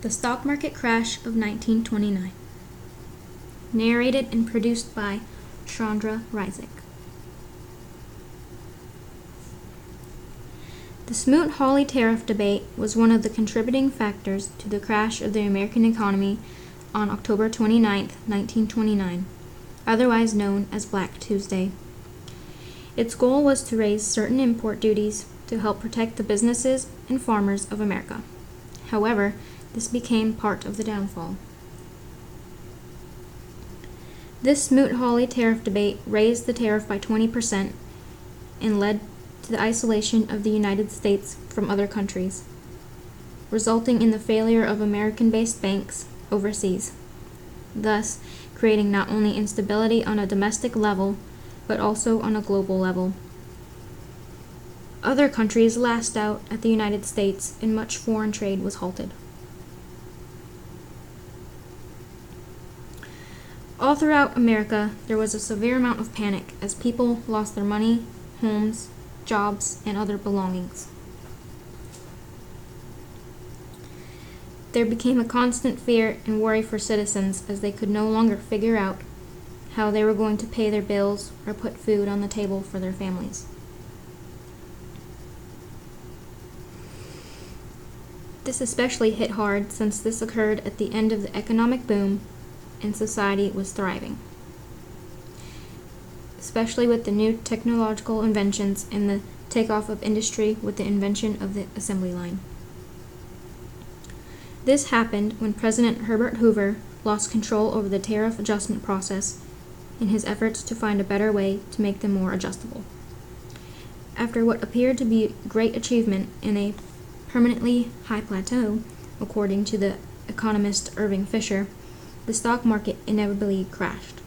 The Stock Market Crash of 1929. Narrated and produced by Chandre Rizik. The Smoot-Hawley tariff debate was one of the contributing factors to the crash of the American economy on October 29, 1929, otherwise known as Black Tuesday. Its goal was to raise certain import duties to help protect the businesses and farmers of America. However, this became part of the downfall. This Smoot-Hawley tariff debate raised the tariff by 20% and led to the isolation of the United States from other countries, resulting in the failure of American-based banks overseas, thus creating not only instability on a domestic level, but also on a global level. Other countries lashed out at the United States and much foreign trade was halted. All throughout America, there was a severe amount of panic as people lost their money, homes, jobs, and other belongings. There became a constant fear and worry for citizens as they could no longer figure out how they were going to pay their bills or put food on the table for their families. This especially hit hard since this occurred at the end of the economic boom and society was thriving, especially with the new technological inventions and the takeoff of industry with the invention of the assembly line. This happened when President Herbert Hoover lost control over the tariff adjustment process in his efforts to find a better way to make them more adjustable. After what appeared to be a great achievement in a permanently high plateau, according to the economist Irving Fisher, the stock market inevitably crashed.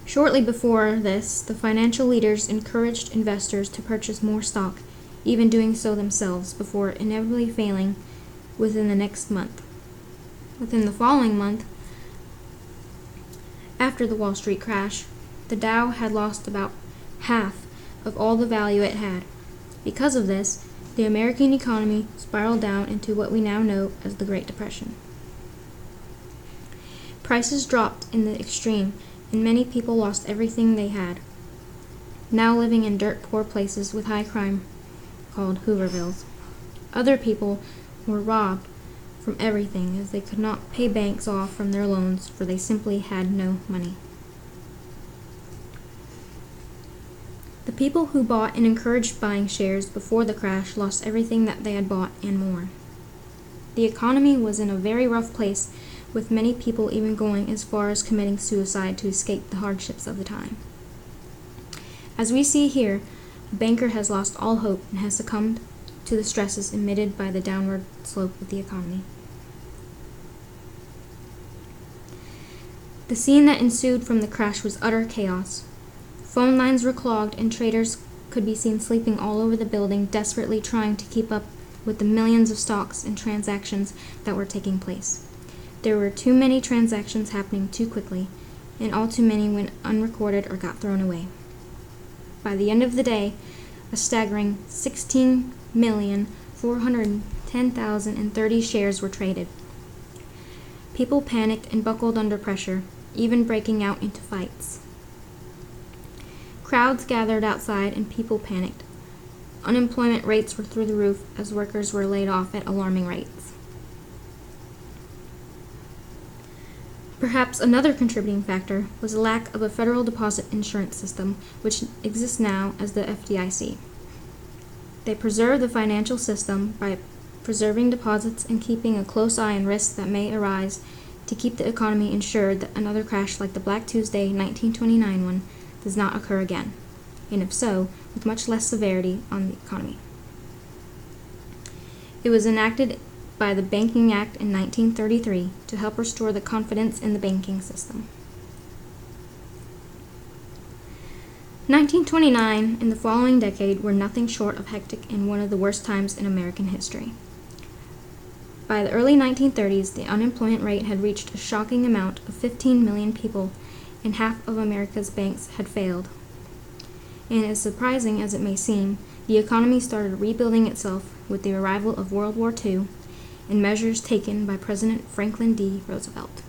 Shortly before this, the financial leaders encouraged investors to purchase more stock, even doing so themselves, before inevitably failing within the next month. Within the following month, after the Wall Street crash, the Dow had lost about half of all the value it had. Because of this, the American economy spiraled down into what we now know as the Great Depression. Prices dropped in the extreme, and many people lost everything they had, now living in dirt-poor places with high crime called Hoovervilles. Other people were robbed from everything as they could not pay banks off from their loans, for they simply had no money. The people who bought and encouraged buying shares before the crash lost everything that they had bought and more. The economy was in a very rough place, with many people even going as far as committing suicide to escape the hardships of the time. As we see here, a banker has lost all hope and has succumbed to the stresses emitted by the downward slope of the economy. The scene that ensued from the crash was utter chaos. Phone lines were clogged and traders could be seen sleeping all over the building, desperately trying to keep up with the millions of stocks and transactions that were taking place. There were too many transactions happening too quickly, and all too many went unrecorded or got thrown away. By the end of the day, a staggering 16,410,030 shares were traded. People panicked and buckled under pressure, even breaking out into fights. Crowds gathered outside and people panicked. Unemployment rates were through the roof as workers were laid off at alarming rates. Perhaps another contributing factor was the lack of a federal deposit insurance system, which exists now as the FDIC. They preserve the financial system by preserving deposits and keeping a close eye on risks that may arise to keep the economy insured that another crash like the Black Tuesday 1929 one does not occur again, and if so, with much less severity on the economy. It was enacted by the Banking Act in 1933 to help restore the confidence in the banking system. 1929 and the following decade were nothing short of hectic and one of the worst times in American history. By the early 1930s, the unemployment rate had reached a shocking amount of 15 million people, and half of America's banks had failed. And as surprising as it may seem, the economy started rebuilding itself with the arrival of World War II and measures taken by President Franklin D. Roosevelt.